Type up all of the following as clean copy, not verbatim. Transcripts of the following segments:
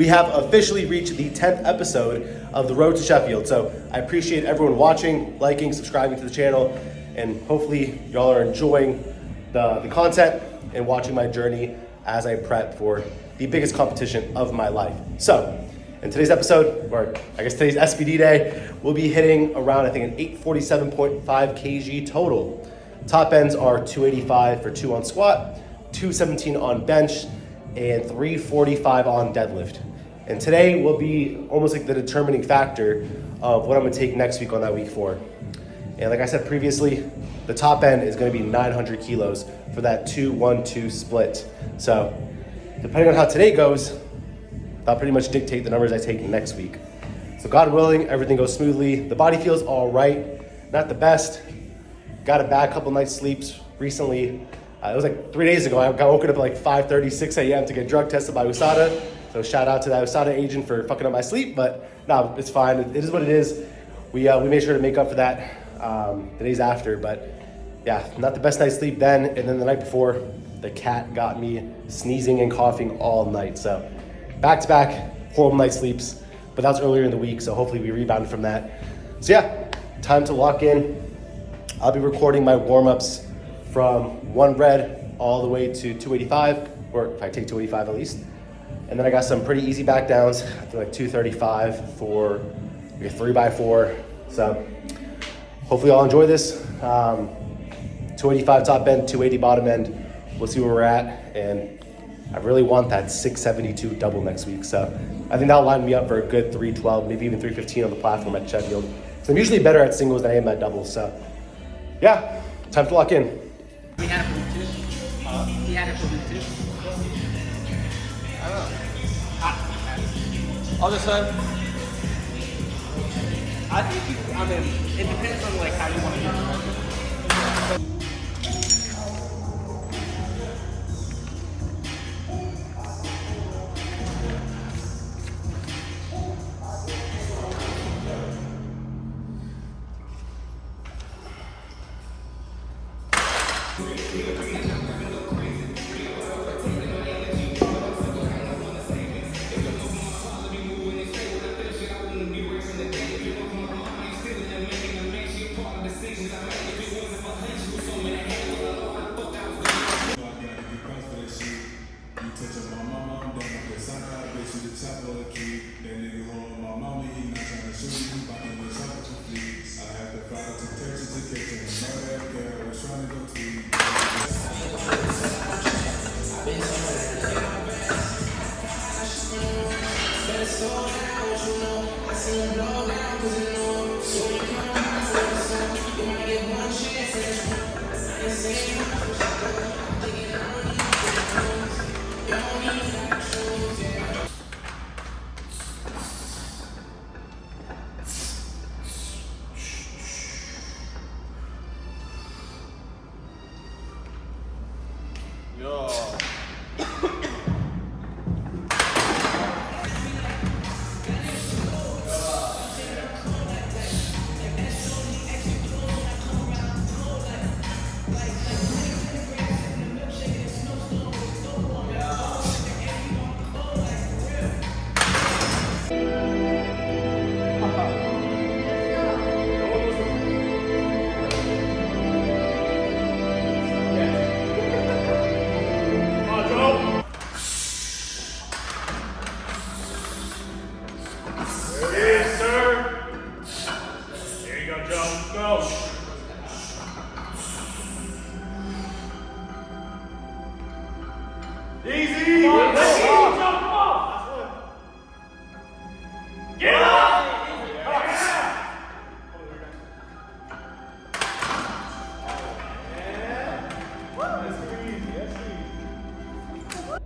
we have officially reached the 10th episode of The Road to Sheffield. So I appreciate everyone watching, liking, subscribing to the channel, and hopefully y'all are enjoying the content and watching my journey as I prep for the biggest competition of my life. So in today's episode, or I guess today's SBD day, we'll be hitting around, I think, an 847.5 kg total. Top ends are 285 for 2 on squat, 217 on bench, and 345 on deadlift. And today will be almost like the determining factor of what I'm gonna take next week on that week 4. And like I said previously, the top end is gonna be 900 kilos for that 2-1-2 split. So depending on how today goes, that'll pretty much dictate the numbers I take next week. So God willing, everything goes smoothly. The body feels all right, not the best. Got a bad couple nights sleeps recently. It was like 3 days ago. I got woken up at like 5:30, 6 a.m. to get drug tested by USADA. So shout out to that USADA agent for fucking up my sleep, but no, it's fine. It is what it is. We made sure to make up for that the days after, but yeah, not the best night's sleep then. And then the night before, the cat got me sneezing and coughing all night. So back-to-back horrible night sleeps, but that was earlier in the week, so hopefully we rebounded from that. So yeah, time to lock in. I'll be recording my warm-ups from 1 red all the way to 285, or if I take 285 at least. And then I got some pretty easy back downs, I think like 235 for like a 3x4. So hopefully y'all enjoy this. 285 top end, 280 bottom end. We'll see where we're at. And I really want that 672 double next week. So I think that'll line me up for a good 312, maybe even 315 on the platform at Sheffield. So I'm usually better at singles than I am at doubles. So yeah, time to lock in. We had it for week 2. He had it for week 2. I don't know. I'll just say, I think it depends on like how you want to use it. Easy! Come on, come on! Get up!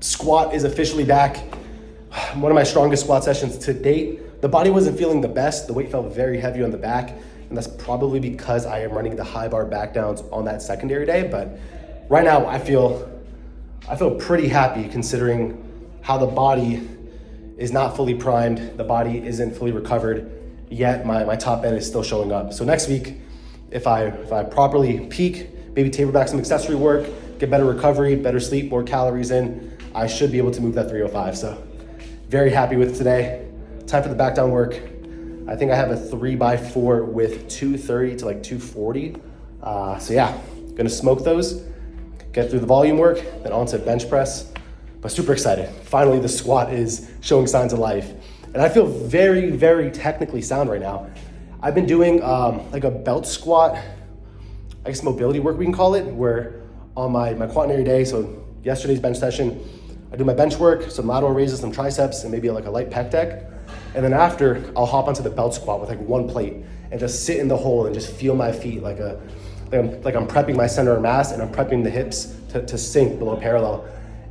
Squat is officially back. One of my strongest squat sessions to date. The body wasn't feeling the best. The weight felt very heavy on the back, and that's probably because I am running the high bar back downs on that secondary day. But right now I feel pretty happy considering how the body is not fully primed. The body isn't fully recovered yet. My top end is still showing up. So next week, if I properly peak, maybe taper back some accessory work, get better recovery, better sleep, more calories in, I should be able to move that 305. So very happy with today. Time for the back down work. I think I have a 3x4 with 230 to like 240. So yeah, gonna smoke those, get through the volume work, then onto bench press. But super excited. Finally, the squat is showing signs of life. And I feel very, very technically sound right now. I've been doing like a belt squat, I guess mobility work we can call it, where on my quaternary day, so yesterday's bench session, I do my bench work, some lateral raises, some triceps, and maybe like a light pec deck. And then after, I'll hop onto the belt squat with like one plate and just sit in the hole and just feel my feet like I'm prepping my center of mass, and I'm prepping the hips to sink below parallel.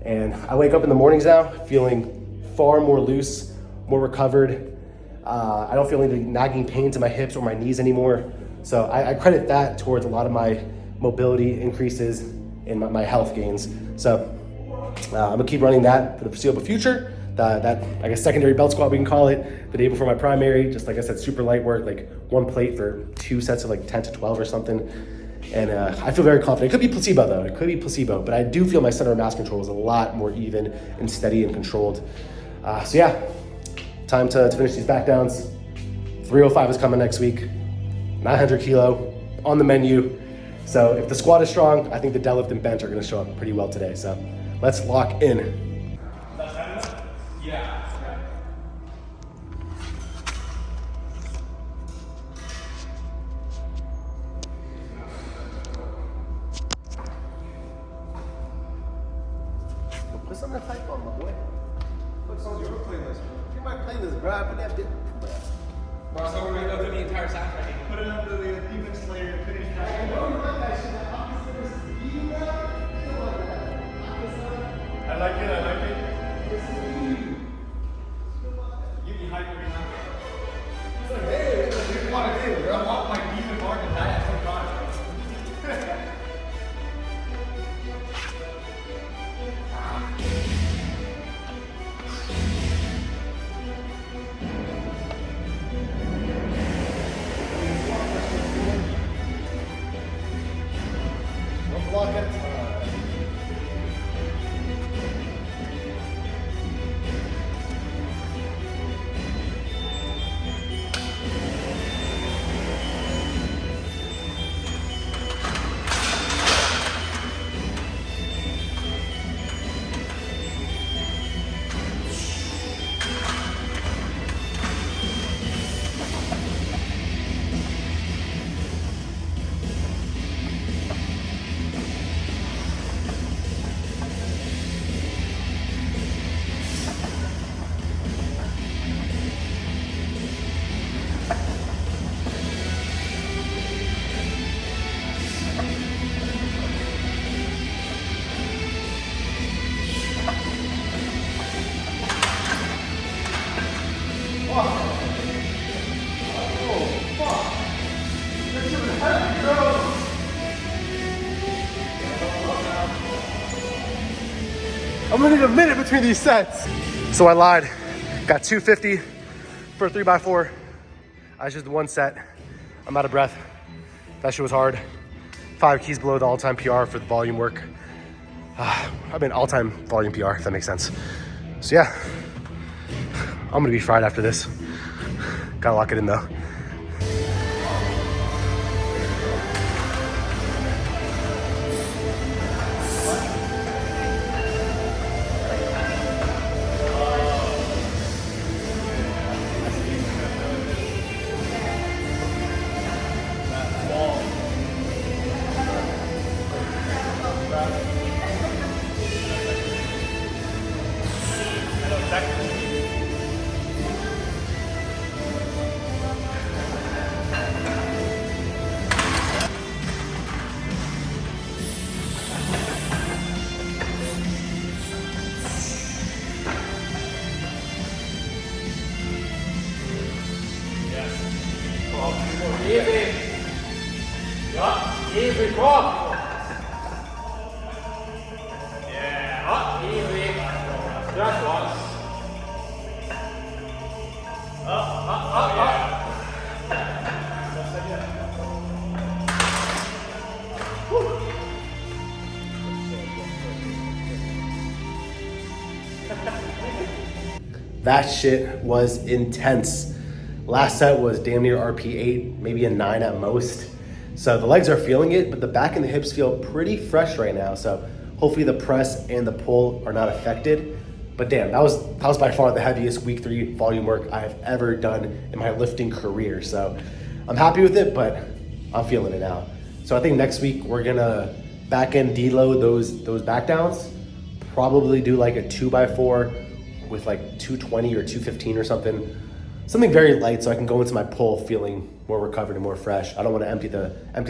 And I wake up in the mornings now feeling far more loose, more recovered. I don't feel any nagging pains in my hips or my knees anymore. So I credit that towards a lot of my mobility increases and my health gains. So I'm gonna keep running that for the foreseeable future. That I guess secondary belt squat we can call it, the day before my primary, just like I said, super light work, like one plate for 2 sets of like 10 to 12 or something. And I feel very confident. It could be placebo though, it could be placebo, but I do feel my center of mass control is a lot more even and steady and controlled. So yeah, time to finish these back downs. 305 is coming next week, 900 kilo on the menu. So if the squat is strong, I think the deadlift and bench are gonna show up pretty well today. So let's lock in. Yeah. Put something to type on, my boy. Put something on your playlist. You might playlist, bro. I put that bit. Well, so we're gonna go through the entire soundtrack. Put it under the Demon Slayer finish. I like it, I like it. You be hyped every time. He's like, hey, this is what I did. I want my demon mark and that at some time. One block at a time. I'm gonna need a minute between these sets. So I lied. Got 250 for a 3x4. I just did one set. I'm out of breath. That shit was hard. 5 keys below the all-time PR for the volume work. I mean, all-time volume PR, if that makes sense. So yeah, I'm gonna be fried after this. Gotta lock it in though. That shit was intense. Last set was damn near RP8, maybe a 9 at most. So the legs are feeling it, but the back and the hips feel pretty fresh right now. So hopefully the press and the pull are not affected. But damn, that was by far the heaviest week 3 volume work I have ever done in my lifting career. So I'm happy with it, but I'm feeling it now. So I think next week we're gonna back end deload those back downs. Probably do like a 2x4 with like 220 or 215 or something. Something very light so I can go into my pull feeling more recovered and more fresh. I don't want to empty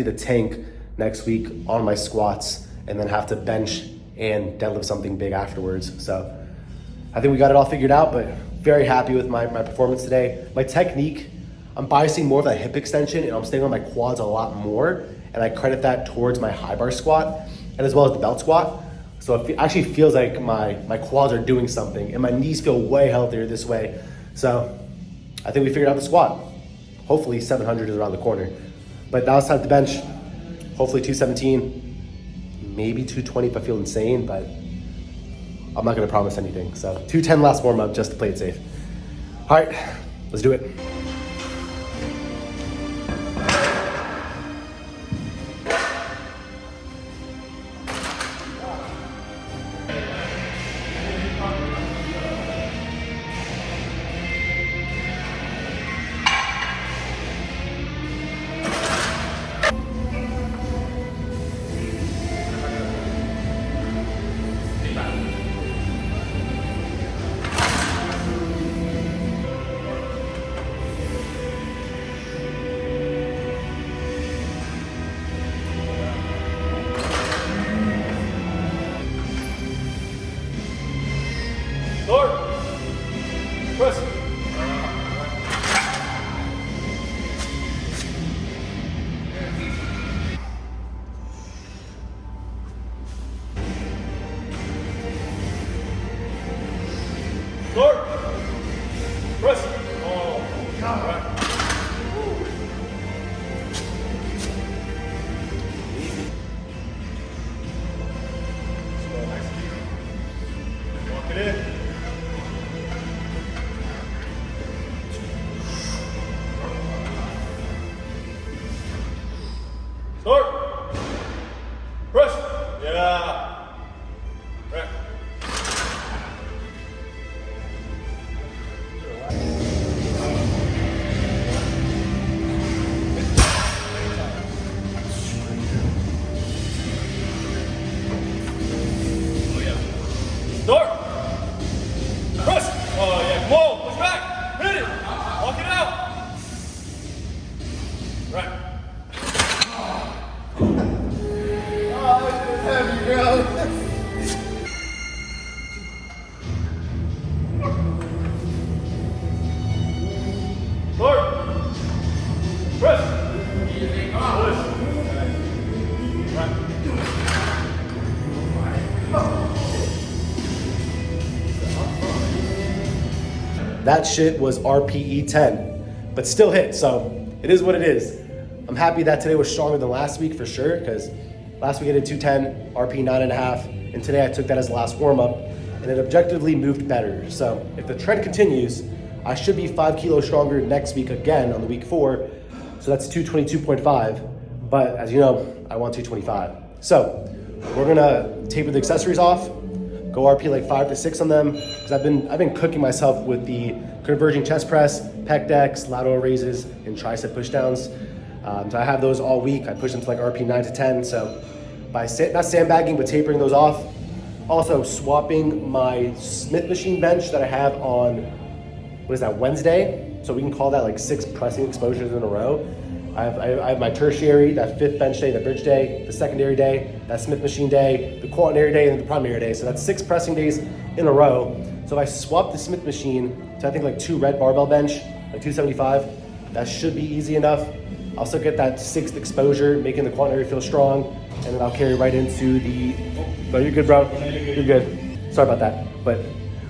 the tank next week on my squats and then have to bench and deadlift something big afterwards. So I think we got it all figured out, but very happy with my performance today. My technique, I'm biasing more of that hip extension and I'm staying on my quads a lot more, and I credit that towards my high bar squat and as well as the belt squat. So it actually feels like my quads are doing something and my knees feel way healthier this way. So I think we figured out the squat. Hopefully 700 is around the corner. But now it's time to bench. Hopefully 217, maybe 220 if I feel insane, but I'm not gonna promise anything. So 210 last warm up just to play it safe. All right, let's do it. Lord, press. Lord, press. Oh, God. Right. Slow, nice and easy. Walk it in. Start. Press. Yeah. Right. Start. Press. Oh yeah. Come on. Push back. Hit it. Walk it out. Right. Heavy, bro. Start. Press. Push. Right. That shit was RPE 10, but still hit, so it is what it is. I'm happy that today was stronger than last week for sure, because last week I did 210, RP 9.5, and today I took that as the last warm-up, and it objectively moved better. So if the trend continues, I should be 5 kilos stronger next week again on the week 4, so that's 222.5, but as you know, I want 225. So we're gonna taper the accessories off, go RP like 5 to 6 on them, because I've been cooking myself with the converging chest press, pec decks, lateral raises, and tricep pushdowns. So I have those all week. I push them to like RP 9 to 10. So by not sandbagging, but tapering those off. Also swapping my Smith machine bench that I have on, what is that, Wednesday? So we can call that like 6 pressing exposures in a row. I have my tertiary, that 5th bench day, the bridge day, the secondary day, that Smith machine day, the quaternary day, and the primary day. So that's 6 pressing days in a row. So if I swap the Smith machine to I think like 2 red barbell bench, like 275, that should be easy enough. I'll still get that 6th exposure, making the quaternary feel strong, and then I'll carry right into the, oh, you're good, bro. You're good. Sorry about that. But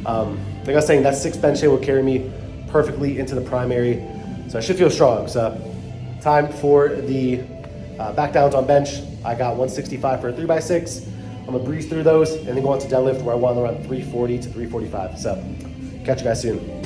like I was saying, that 6th bench day will carry me perfectly into the primary. So I should feel strong. So time for the back downs on bench. I got 165 for a 3x6. I'm gonna breeze through those and then go on to deadlift where I want around 340 to 345. So Catch you guys soon.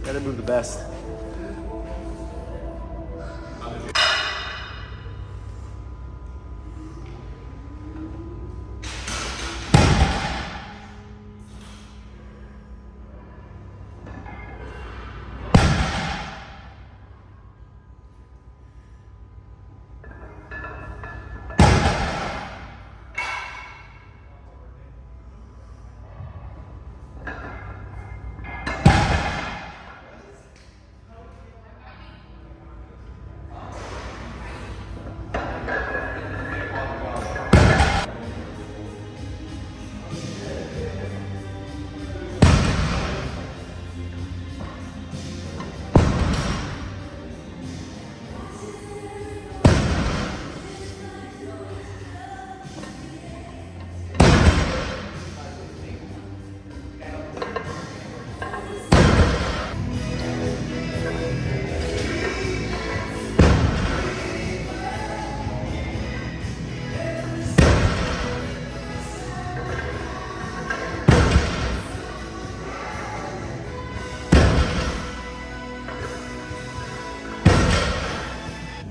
Gotta move the best.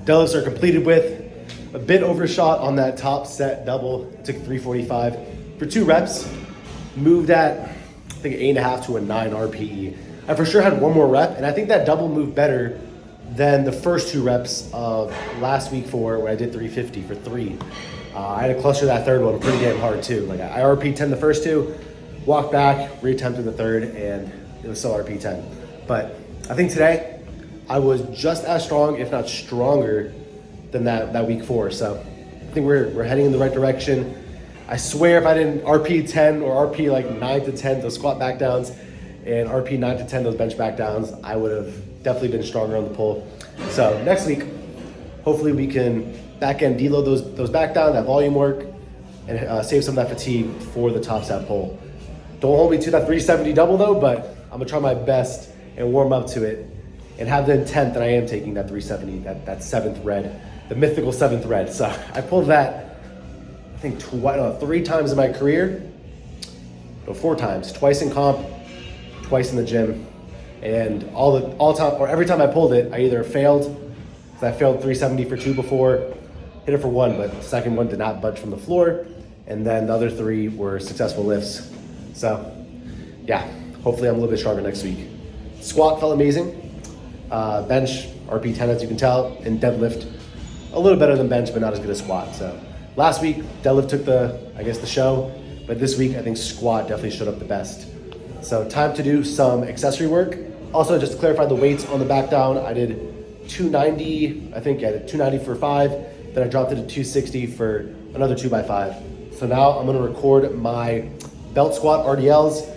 Deadlifts are completed with. a bit overshot on that top set double. Took 345 for 2 reps. Moved at, I think, 8.5 to a 9 RPE. I for sure had one more rep, and I think that double moved better than the first 2 reps of last week 4, where I did 350 for 3. I had to cluster that third one pretty damn hard too. Like I RP 10 the first 2, walked back, reattempted the third, and it was still RP 10. But I think today I was just as strong, if not stronger, than that week 4. So I think we're heading in the right direction. I swear if I didn't RP 10 or RP like 9 to 10 those squat back downs and RP 9 to 10 those bench back downs, I would have definitely been stronger on the pull. So next week, hopefully we can back end deload those back down, that volume work, and save some of that fatigue for the top set pull. Don't hold me to that 370 double though, but I'm gonna try my best and warm up to it and have the intent that I am taking that 370, that 7th red, the mythical 7th red. So I pulled that, I think 3 times in my career, no, 4 times, twice in comp, twice in the gym, and every time I pulled it, I either failed, because I failed 370 for 2 before, hit it for 1, but the second one did not budge from the floor, and then the other 3 were successful lifts. So yeah, hopefully I'm a little bit stronger next week. Squat felt amazing. Bench, RP 10 as you can tell, and deadlift, a little better than bench, but not as good as squat. So last week, deadlift took the show, but this week I think squat definitely showed up the best. So time to do some accessory work. Also, just to clarify the weights on the back down, I did 290, I think I did 290 for 5, then I dropped it to 260 for another 2x5. So now I'm gonna record my belt squat RDLs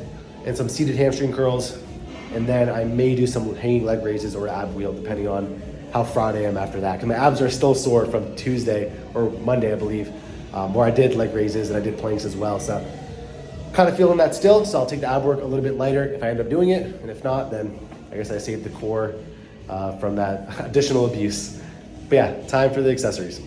and some seated hamstring curls, and then I may do some hanging leg raises or ab wheel depending on how fried I am after that. Because my abs are still sore from Tuesday or Monday, I believe, where I did leg raises and I did planks as well. So kind of feeling that still, so I'll take the ab work a little bit lighter if I end up doing it, and if not, then I guess I saved the core from that additional abuse. But yeah, time for the accessories.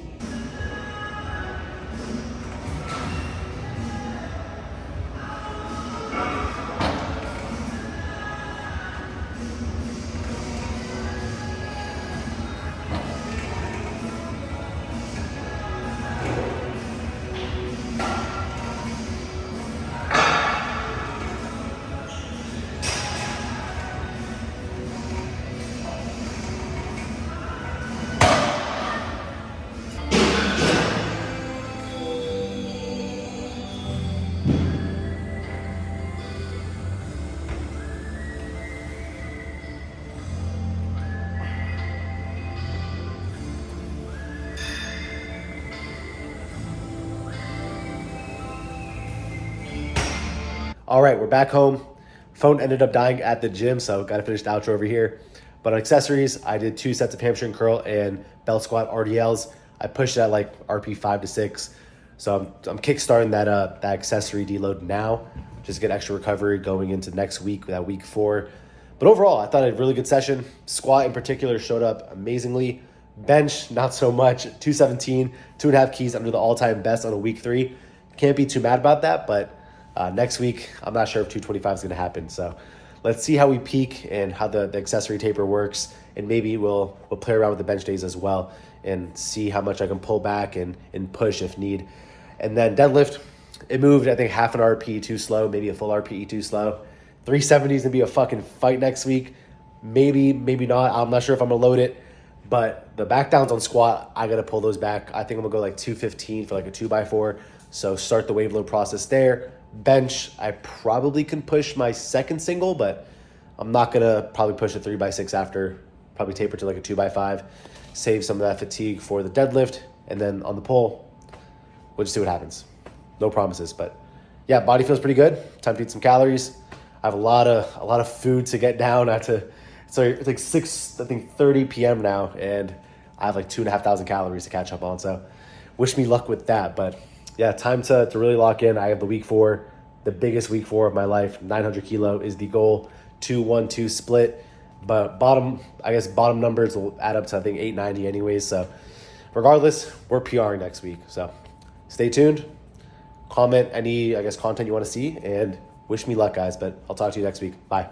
All right, we're back home. Phone ended up dying at the gym, so got to finish the outro over here. But on accessories, I did 2 sets of hamstring curl and belt squat RDLs. I pushed it at like RP 5 to 6. So I'm kickstarting that accessory deload now, just to get extra recovery going into next week, that week 4. But overall, I thought I had a really good session. Squat in particular showed up amazingly. Bench, not so much. 217, 2.5 keys under the all-time best on a week 3. Can't be too mad about that, but next week, I'm not sure if 225 is going to happen. So let's see how we peak and how the accessory taper works. And maybe we'll play around with the bench days as well and see how much I can pull back and push if need. And then deadlift, it moved, I think, half an RPE too slow, maybe a full RPE too slow. 370 is going to be a fucking fight next week. Maybe not. I'm not sure if I'm going to load it. But the back downs on squat, I got to pull those back. I think I'm going to go like 215 for like a 2x4. So start the wave load process there. Bench, I probably can push my second single, but I'm not going to probably push a 3x6 after. Probably taper to like a 2x5. Save some of that fatigue for the deadlift. And then on the pull, we'll just see what happens. No promises, but yeah, body feels pretty good. Time to eat some calories. I have a lot of food to get down. So it's like 30 p.m. now, and I have like 2,500 calories to catch up on. So wish me luck with that. But yeah, time to really lock in. I have the week 4, the biggest week 4 of my life. 900 kilo is the goal. 2-1-2 split. But bottom numbers will add up to, I think, 890 anyways. So regardless, we're PRing next week. So stay tuned. Comment any, content you want to see, and wish me luck, guys. But I'll talk to you next week. Bye.